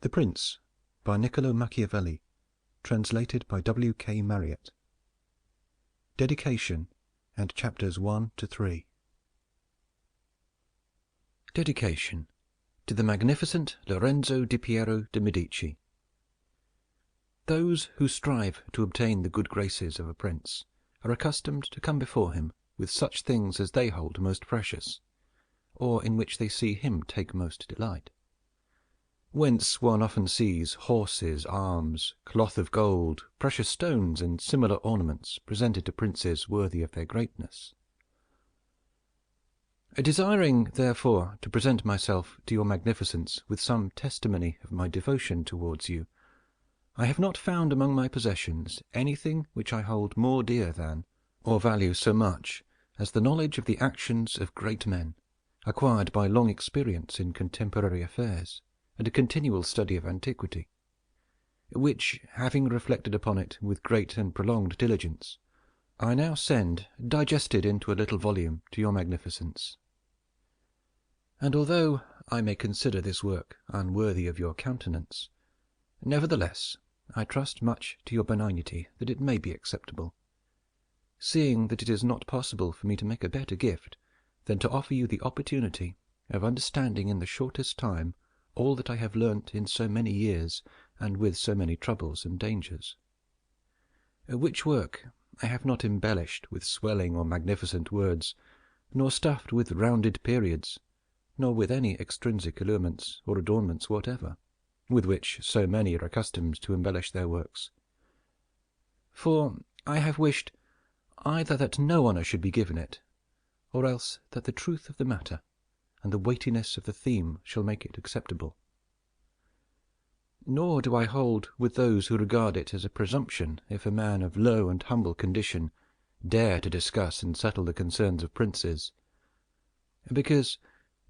The Prince by Niccolo Machiavelli, translated by W. K. Marriott. Dedication and chapters 1 to 3. Dedication to the magnificent Lorenzo di Piero de' Medici. Those who strive to obtain the good graces of a prince are accustomed to come before him with such things as they hold most precious, or in which they see him take most delight. Whence one often sees horses, arms, cloth of gold, precious stones, and similar ornaments presented to princes worthy of their greatness. Desiring, therefore, to present myself to your magnificence with some testimony of my devotion towards you, I have not found among my possessions anything which I hold more dear than, or value so much, as the knowledge of the actions of great men, acquired by long experience in contemporary affairs, and a continual study of antiquity, which, having reflected upon it with great and prolonged diligence, I now send, digested into a little volume, to your magnificence. And although I may consider this work unworthy of your countenance, nevertheless I trust much to your benignity that it may be acceptable, seeing that it is not possible for me to make a better gift than to offer you the opportunity of understanding in the shortest time all that I have learnt in so many years and with so many troubles and dangers. Which work I have not embellished with swelling or magnificent words, nor stuffed with rounded periods, nor with any extrinsic allurements or adornments whatever, with which so many are accustomed to embellish their works. For I have wished either that no honour should be given it, or else that the truth of the matter and the weightiness of the theme shall make it acceptable. Nor do I hold with those who regard it as a presumption if a man of low and humble condition dare to discuss and settle the concerns of princes, because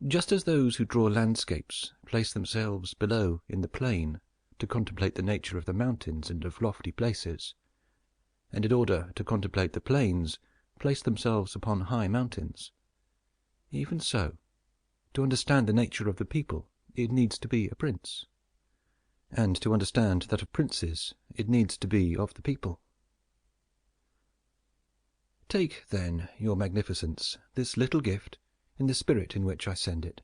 just as those who draw landscapes place themselves below in the plain to contemplate the nature of the mountains and of lofty places, and in order to contemplate the plains place themselves upon high mountains, even so, to understand the nature of the people it needs to be a prince, and to understand that of princes it needs to be of the people. Take, then, your magnificence, this little gift in the spirit in which I send it,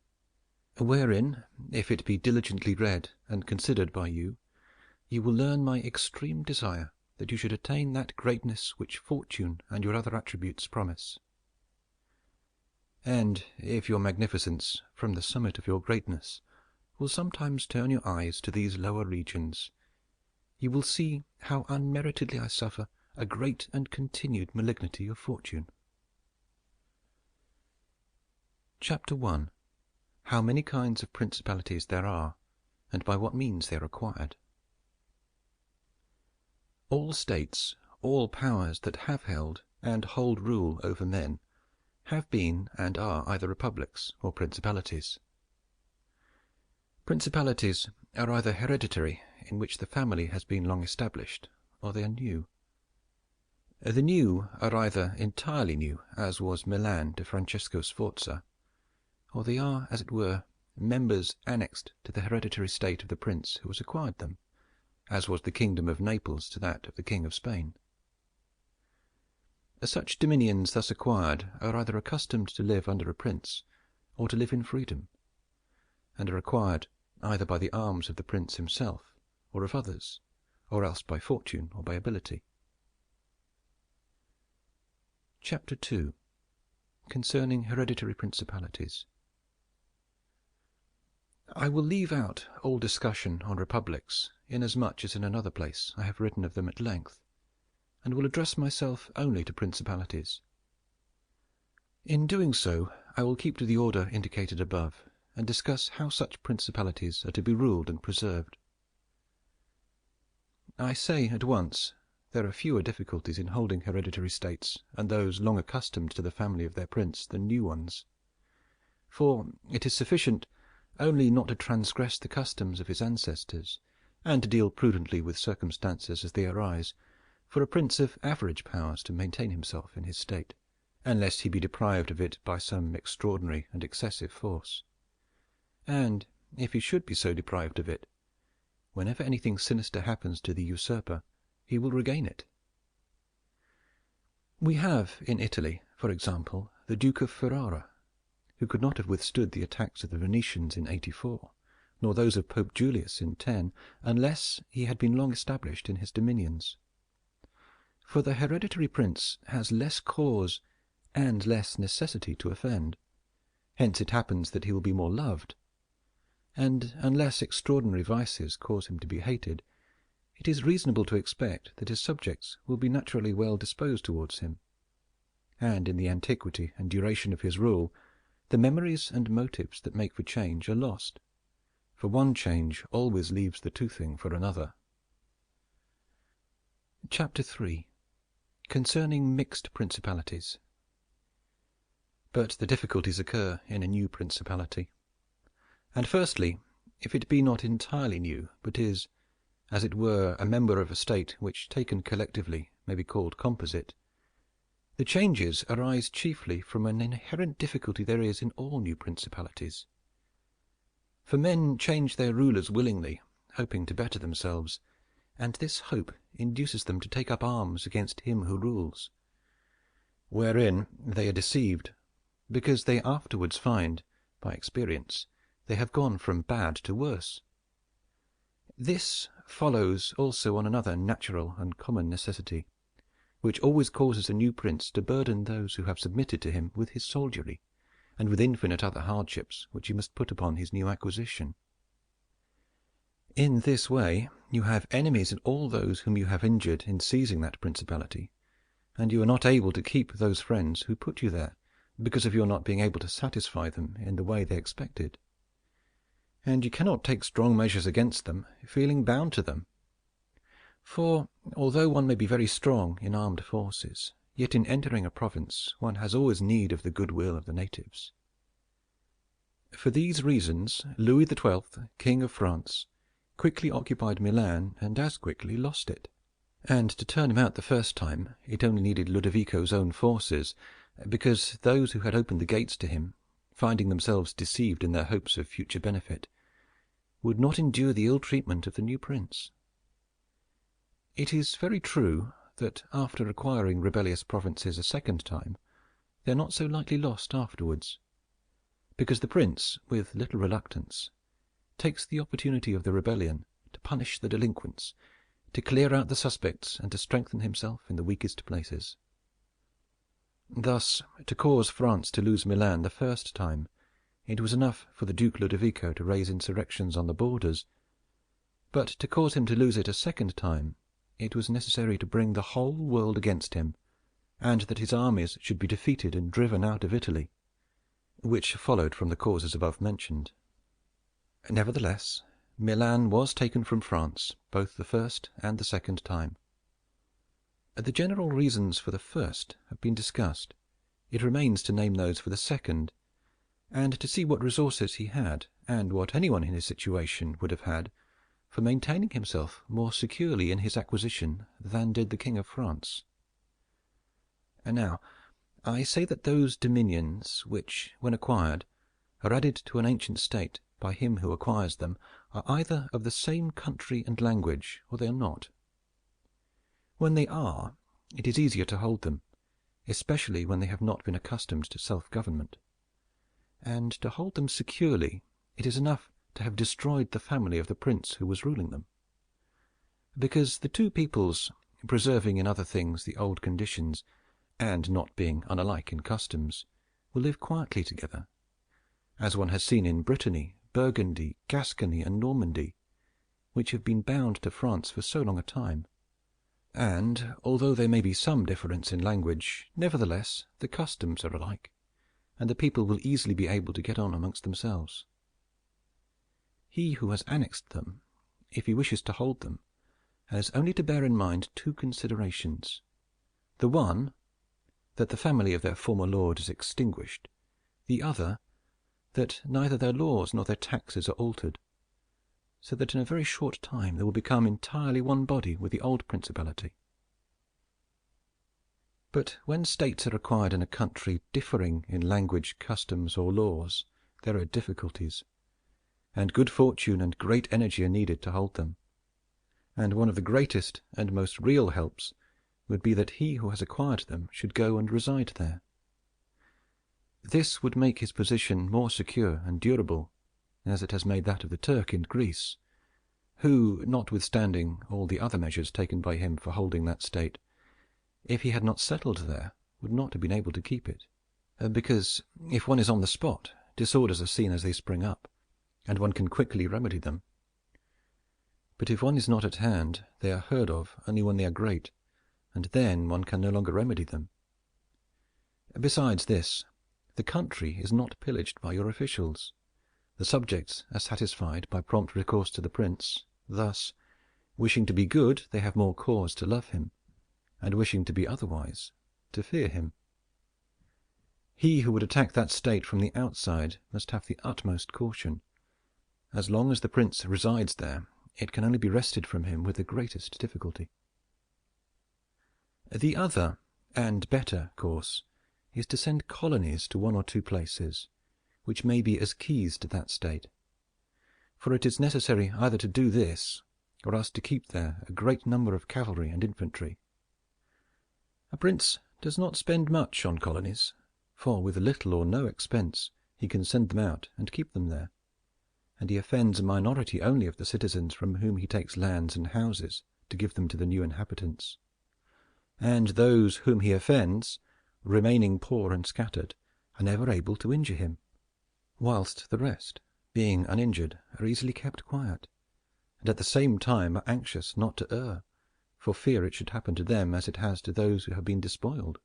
wherein, if it be diligently read and considered by you, you will learn my extreme desire that you should attain that greatness which fortune and your other attributes promise. And if your magnificence, from the summit of your greatness, will sometimes turn your eyes to these lower regions, you will see how unmeritedly I suffer a great and continued malignity of fortune. Chapter 1. How many kinds of principalities there are, and by what means they are acquired. All states, all powers that have held and hold rule over men, have been and are either republics or principalities. Principalities are either hereditary, in which the family has been long established, or they are new. The new are either entirely new, as was Milan to Francesco Sforza, or they are, as it were, members annexed to the hereditary state of the prince who has acquired them, as was the kingdom of Naples to that of the King of Spain. Such dominions thus acquired are either accustomed to live under a prince, or to live in freedom, and are acquired either by the arms of the prince himself or of others, or else by fortune or by ability. Chapter 2. Concerning hereditary principalities. I will leave out all discussion on republics, inasmuch as in another place I have written of them at length, and will address myself only to principalities. In doing so, I will keep to the order indicated above, and discuss how such principalities are to be ruled and preserved. I say at once, there are fewer difficulties in holding hereditary states and those long accustomed to the family of their prince than new ones, for it is sufficient only not to transgress the customs of his ancestors, and to deal prudently with circumstances as they arise, for a prince of average powers to maintain himself in his state, unless he be deprived of it by some extraordinary and excessive force. And if he should be so deprived of it, whenever anything sinister happens to the usurper, he will regain it. We have in Italy, for example, the Duke of Ferrara, who could not have withstood the attacks of the Venetians in 84, nor those of Pope Julius in 10, unless he had been long established in his dominions. For the hereditary prince has less cause and less necessity to offend. Hence it happens that he will be more loved. And unless extraordinary vices cause him to be hated, it is reasonable to expect that his subjects will be naturally well disposed towards him. And in the antiquity and duration of his rule, the memories and motives that make for change are lost, for one change always leaves the toothing for another. Chapter 3. Concerning mixed principalities. But the difficulties occur in a new principality. And firstly, if it be not entirely new, but is, as it were, a member of a state which, taken collectively, may be called composite, the changes arise chiefly from an inherent difficulty there is in all new principalities. For men change their rulers willingly, hoping to better themselves, and this hope induces them to take up arms against him who rules, wherein they are deceived, because they afterwards find, by experience, they have gone from bad to worse. This follows also on another natural and common necessity, which always causes a new prince to burden those who have submitted to him with his soldiery, and with infinite other hardships which he must put upon his new acquisition. In this way you have enemies in all those whom you have injured in seizing that principality, and you are not able to keep those friends who put you there, because of your not being able to satisfy them in the way they expected. And you cannot take strong measures against them, feeling bound to them. For, although one may be very strong in armed forces, yet in entering a province one has always need of the goodwill of the natives. For these reasons Louis XII, King of France, quickly occupied Milan and as quickly lost it. And to turn him out the first time it only needed Ludovico's own forces, because those who had opened the gates to him, finding themselves deceived in their hopes of future benefit, would not endure the ill treatment of the new prince. It is very true that after acquiring rebellious provinces a second time, they are not so lightly lost afterwards, because the prince, with little reluctance, takes the opportunity of the rebellion to punish the delinquents, to clear out the suspects, and to strengthen himself in the weakest places. Thus, to cause France to lose Milan the first time, it was enough for the Duke Ludovico to raise insurrections on the borders, but to cause him to lose it a second time, it was necessary to bring the whole world against him, and that his armies should be defeated and driven out of Italy, which followed from the causes above mentioned. Nevertheless, Milan was taken from France both the first and the second time. The general reasons for the first have been discussed. It remains to name those for the second, and to see what resources he had, and what anyone in his situation would have had, for maintaining himself more securely in his acquisition than did the King of France. And now I say that those dominions which, when acquired, are added to an ancient state by him who acquires them, are either of the same country and language, or they are not. When they are, it is easier to hold them, especially when they have not been accustomed to self-government. And to hold them securely, it is enough to have destroyed the family of the prince who was ruling them. Because the two peoples, preserving in other things the old conditions, and not being unlike in customs, will live quietly together, as one has seen in Brittany, Burgundy, Gascony, and Normandy, which have been bound to France for so long a time. And, although there may be some difference in language, nevertheless the customs are alike, and the people will easily be able to get on amongst themselves. He who has annexed them, if he wishes to hold them, has only to bear in mind two considerations. The one, that the family of their former lord is extinguished. The other, that neither their laws nor their taxes are altered, so that in a very short time they will become entirely one body with the old principality. But when states are acquired in a country differing in language, customs, or laws, there are difficulties, and good fortune and great energy are needed to hold them, and one of the greatest and most real helps would be that he who has acquired them should go and reside there. This would make his position more secure and durable, as it has made that of the Turk in Greece, who, notwithstanding all the other measures taken by him for holding that state, if he had not settled there, would not have been able to keep it, because, if one is on the spot, disorders are seen as they spring up, and one can quickly remedy them. But if one is not at hand, they are heard of only when they are great, and then one can no longer remedy them. Besides this, the country is not pillaged by your officials. The subjects are satisfied by prompt recourse to the prince. Thus, wishing to be good, they have more cause to love him, and wishing to be otherwise, to fear him. He who would attack that state from the outside must have the utmost caution. As long as the prince resides there, it can only be wrested from him with the greatest difficulty. The other and better course is to send colonies to one or two places, which may be as keys to that state. For it is necessary either to do this, or else to keep there a great number of cavalry and infantry. A prince does not spend much on colonies, for with little or no expense he can send them out and keep them there, and he offends a minority only of the citizens from whom he takes lands and houses to give them to the new inhabitants. And those whom he offends, remaining poor and scattered, are never able to injure him, whilst the rest, being uninjured, are easily kept quiet, and at the same time are anxious not to err, for fear it should happen to them as it has to those who have been despoiled.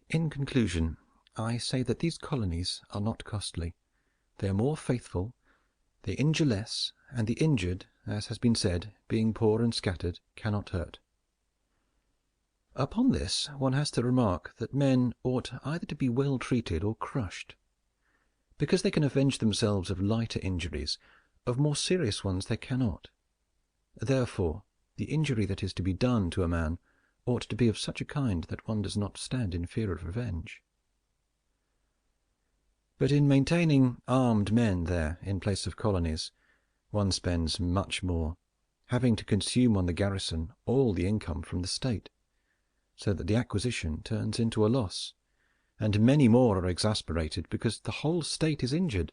In conclusion, I say that these colonies are not costly. They are more faithful, they injure less, and the injured, as has been said, being poor and scattered, cannot hurt. Upon this one has to remark that men ought either to be well treated or crushed. Because they can avenge themselves of lighter injuries, of more serious ones they cannot. Therefore, the injury that is to be done to a man ought to be of such a kind that one does not stand in fear of revenge. But in maintaining armed men there in place of colonies, one spends much more, having to consume on the garrison all the income from the state, so that the acquisition turns into a loss, and many more are exasperated because the whole state is injured.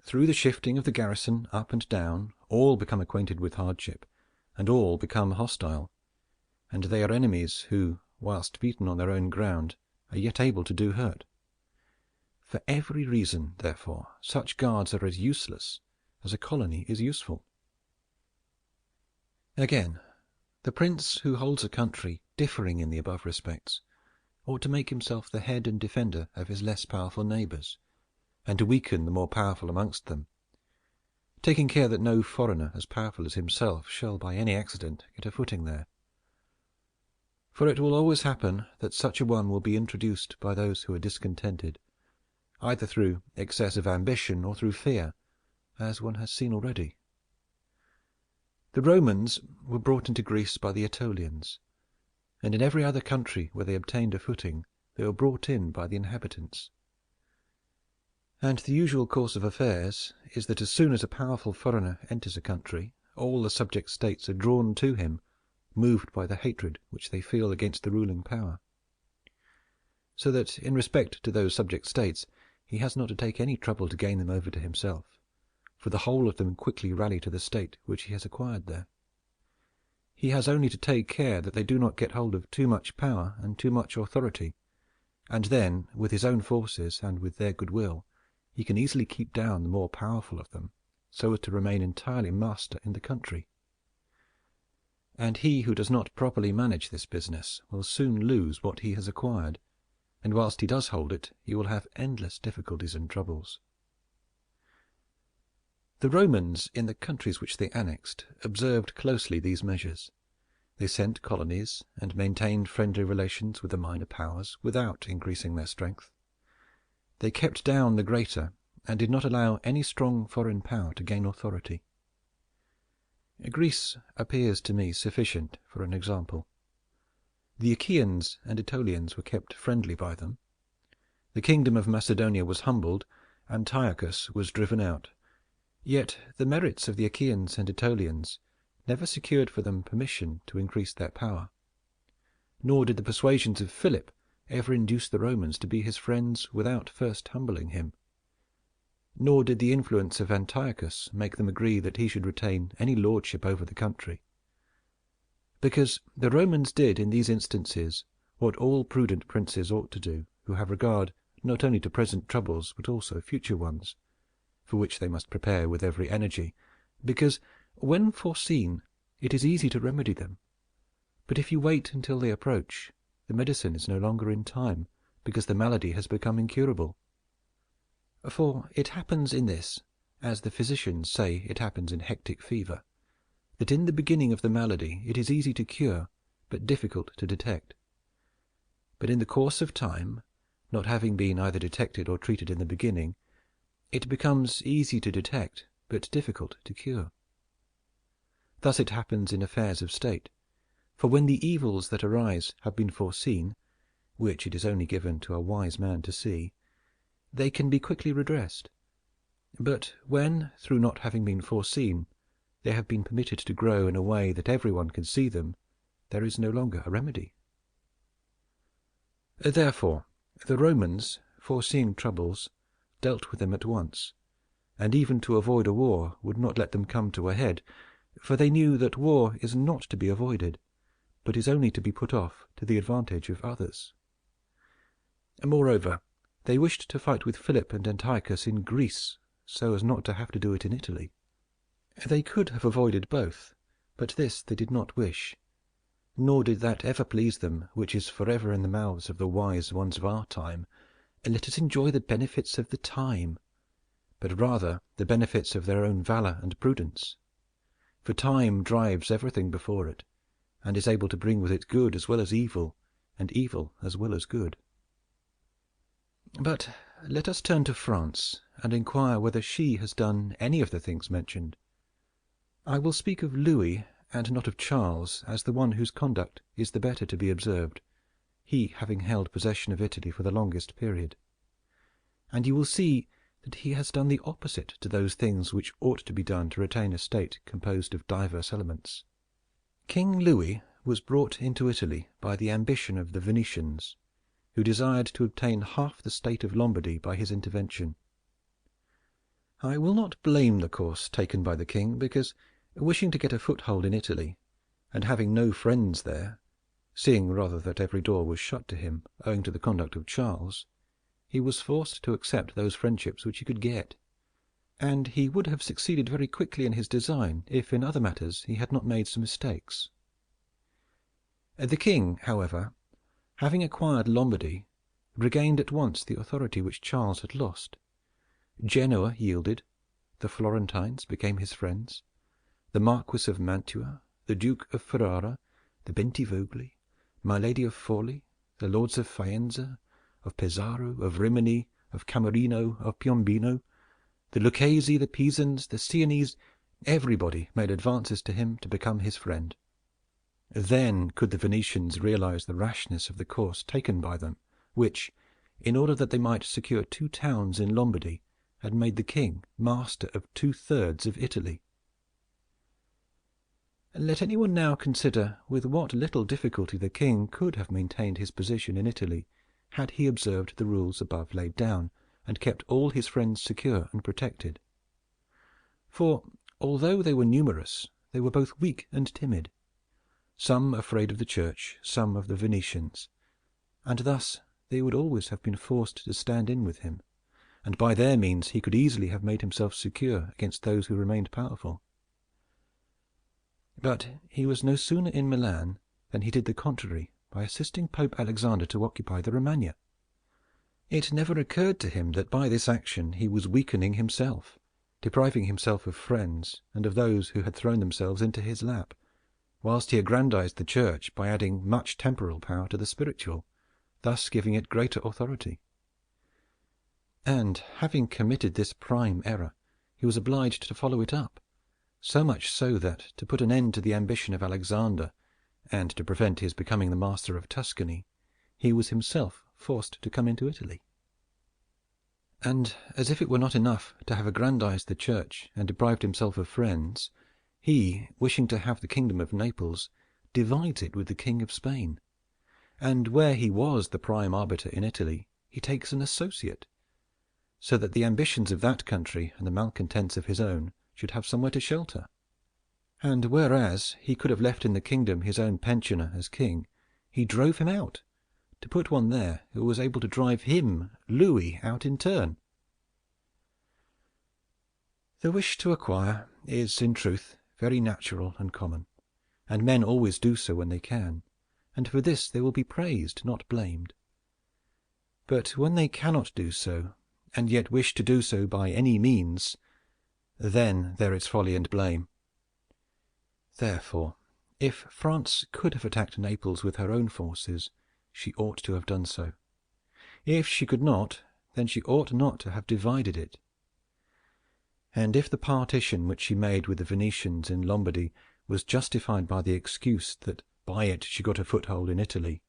Through the shifting of the garrison up and down, all become acquainted with hardship, and all become hostile, and they are enemies who, whilst beaten on their own ground, are yet able to do hurt. For every reason, therefore, such guards are as useless as a colony is useful. Again, the prince who holds a country differing in the above respects ought to make himself the head and defender of his less powerful neighbors, and to weaken the more powerful amongst them, taking care that no foreigner as powerful as himself shall by any accident get a footing there. For it will always happen that such a one will be introduced by those who are discontented, either through excess of ambition or through fear, as one has seen already. The Romans were brought into Greece by the Aetolians, and in every other country where they obtained a footing they were brought in by the inhabitants. And the usual course of affairs is that as soon as a powerful foreigner enters a country, all the subject states are drawn to him, moved by the hatred which they feel against the ruling power. So that in respect to those subject states he has not to take any trouble to gain them over to himself, for the whole of them quickly rally to the state which he has acquired there. He has only to take care that they do not get hold of too much power and too much authority, and then, with his own forces and with their goodwill, he can easily keep down the more powerful of them, so as to remain entirely master in the country. And he who does not properly manage this business will soon lose what he has acquired, and whilst he does hold it, he will have endless difficulties and troubles. The Romans, in the countries which they annexed, observed closely these measures. They sent colonies and maintained friendly relations with the minor powers without increasing their strength. They kept down the greater and did not allow any strong foreign power to gain authority. Greece appears to me sufficient for an example. The Achaeans and Aetolians were kept friendly by them. The kingdom of Macedonia was humbled, Antiochus was driven out. Yet the merits of the Achaeans and Aetolians never secured for them permission to increase their power. Nor did the persuasions of Philip ever induce the Romans to be his friends without first humbling him. Nor did the influence of Antiochus make them agree that he should retain any lordship over the country. Because the Romans did in these instances what all prudent princes ought to do, who have regard not only to present troubles but also future ones, for which they must prepare with every energy, because when foreseen it is easy to remedy them. But if you wait until they approach, the medicine is no longer in time, because the malady has become incurable. For it happens in this, as the physicians say it happens in hectic fever, that in the beginning of the malady it is easy to cure, but difficult to detect. But in the course of time, not having been either detected or treated in the beginning, it becomes easy to detect, but difficult to cure. Thus it happens in affairs of state, for when the evils that arise have been foreseen, which it is only given to a wise man to see, they can be quickly redressed. But when, through not having been foreseen, they have been permitted to grow in a way that everyone can see them, there is no longer a remedy. Therefore, the Romans, foreseeing troubles, dealt with them at once, and even to avoid a war would not let them come to a head, for they knew that war is not to be avoided, but is only to be put off to the advantage of others. Moreover, they wished to fight with Philip and Antiochus in Greece, so as not to have to do it in Italy. They could have avoided both, but this they did not wish, nor did that ever please them which is forever in the mouths of the wise ones of our time: let us enjoy the benefits of the time, but rather the benefits of their own valor and prudence. For time drives everything before it, and is able to bring with it good as well as evil, and evil as well as good. But let us turn to France, and inquire whether she has done any of the things mentioned. I will speak of Louis and not of Charles, as the one whose conduct is the better to be observed, he having held possession of Italy for the longest period. And you will see that he has done the opposite to those things which ought to be done to retain a state composed of diverse elements. King Louis was brought into Italy by the ambition of the Venetians, who desired to obtain half the state of Lombardy by his intervention. I will not blame the course taken by the king, because, wishing to get a foothold in Italy, and having no friends there, seeing rather that every door was shut to him owing to the conduct of Charles, he was forced to accept those friendships which he could get, and he would have succeeded very quickly in his design if in other matters he had not made some mistakes. The king, however, having acquired Lombardy, regained at once the authority which Charles had lost. Genoa yielded, the Florentines became his friends, the Marquis of Mantua, the Duke of Ferrara, the Bentivogli, my Lady of Forli, the Lords of Faenza, of Pesaro, of Rimini, of Camerino, of Piombino, the Lucchesi, the Pisans, the Sienese, everybody made advances to him to become his friend. Then could the Venetians realize the rashness of the course taken by them, which, in order that they might secure 2 towns in Lombardy, had made the king master of 2/3 of Italy. Let anyone now consider with what little difficulty the king could have maintained his position in Italy had he observed the rules above laid down, and kept all his friends secure and protected. For, although they were numerous, they were both weak and timid, some afraid of the church, some of the Venetians, and thus they would always have been forced to stand in with him, and by their means he could easily have made himself secure against those who remained powerful. But he was no sooner in Milan than he did the contrary by assisting Pope Alexander to occupy the Romagna. It never occurred to him that by this action he was weakening himself, depriving himself of friends and of those who had thrown themselves into his lap, whilst he aggrandized the church by adding much temporal power to the spiritual, thus giving it greater authority. And having committed this prime error, he was obliged to follow it up, so much so that, to put an end to the ambition of Alexander, and to prevent his becoming the master of Tuscany, he was himself forced to come into Italy. And as if it were not enough to have aggrandized the church and deprived himself of friends, He, wishing to have the kingdom of Naples, divides it with the King of Spain, and where he was the prime arbiter in Italy, he takes an associate, so that the ambitions of that country and the malcontents of his own should have somewhere to shelter. And whereas he could have left in the kingdom his own pensioner as king, he drove him out, to put one there who was able to drive him, Louis, out in turn. The wish to acquire is, in truth, very natural and common, and men always do so when they can, and for this they will be praised, not blamed. But when they cannot do so, and yet wish to do so by any means, then there is folly and blame. Therefore, if France could have attacked Naples with her own forces, she ought to have done so. If she could not, then she ought not to have divided it. And if the partition which she made with the Venetians in Lombardy was justified by the excuse that by it she got a foothold in Italy,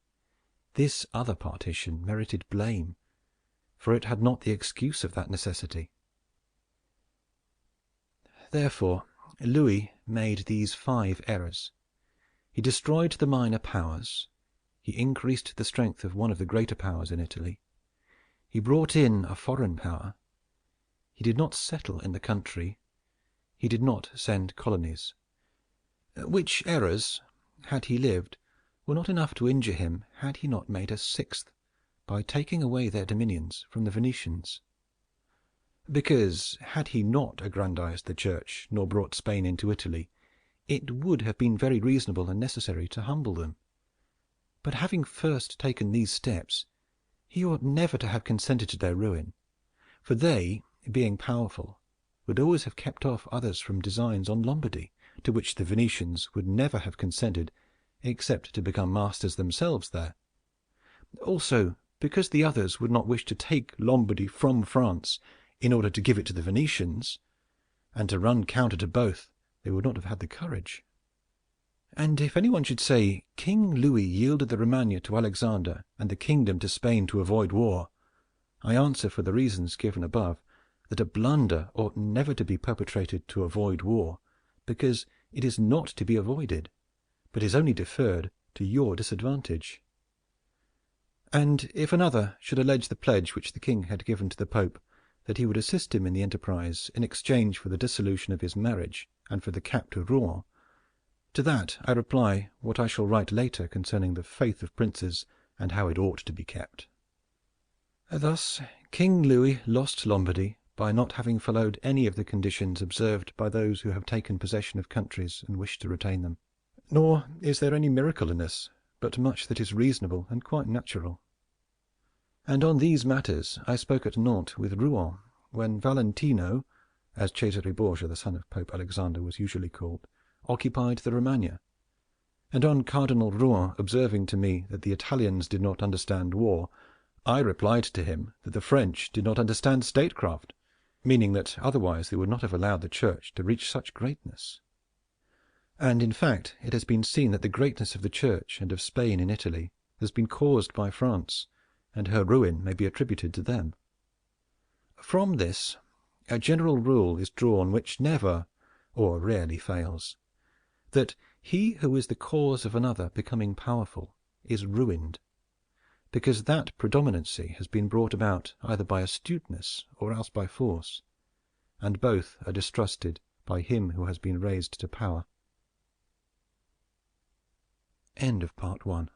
this other partition merited blame, for it had not the excuse of that necessity. Therefore Louis made these 5 errors. He destroyed the minor powers. He increased the strength of one of the greater powers in Italy. He brought in a foreign power. He did not settle in the country. He did not send colonies. Which errors, had he lived, were not enough to injure him had he not made a 6th by taking away their dominions from the Venetians. Because, had he not aggrandized the Church nor brought Spain into Italy, it would have been very reasonable and necessary to humble them. But having first taken these steps, he ought never to have consented to their ruin, for they, being powerful, would always have kept off others from designs on Lombardy, to which the Venetians would never have consented except to become masters themselves there. Also, because the others would not wish to take Lombardy from France in order to give it to the Venetians, and to run counter to both they would not have had the courage. And if anyone should say King Louis yielded the Romagna to Alexander and the kingdom to Spain to avoid war, I answer, for the reasons given above, that a blunder ought never to be perpetrated to avoid war, because it is not to be avoided, but is only deferred to your disadvantage. And if another should allege the pledge which the king had given to the Pope, that he would assist him in the enterprise in exchange for the dissolution of his marriage and for the cap to Rouen, to that I reply what I shall write later concerning the faith of princes and how it ought to be kept. Thus King Louis lost Lombardy by not having followed any of the conditions observed by those who have taken possession of countries and wish to retain them. Nor is there any miracle in this, but much that is reasonable and quite natural. And on these matters I spoke at Nantes with Rouen, when Valentino, as Cesare Borgia, the son of Pope Alexander, was usually called, occupied the Romagna. And on Cardinal Rouen observing to me that the Italians did not understand war, I replied to him that the French did not understand statecraft, meaning that otherwise they would not have allowed the Church to reach such greatness. And in fact it has been seen that the greatness of the Church and of Spain in Italy has been caused by France, and her ruin may be attributed to them. From this a general rule is drawn which never or rarely fails, that he who is the cause of another becoming powerful is ruined, because that predominancy has been brought about either by astuteness or else by force, and both are distrusted by him who has been raised to power. End of Part 1.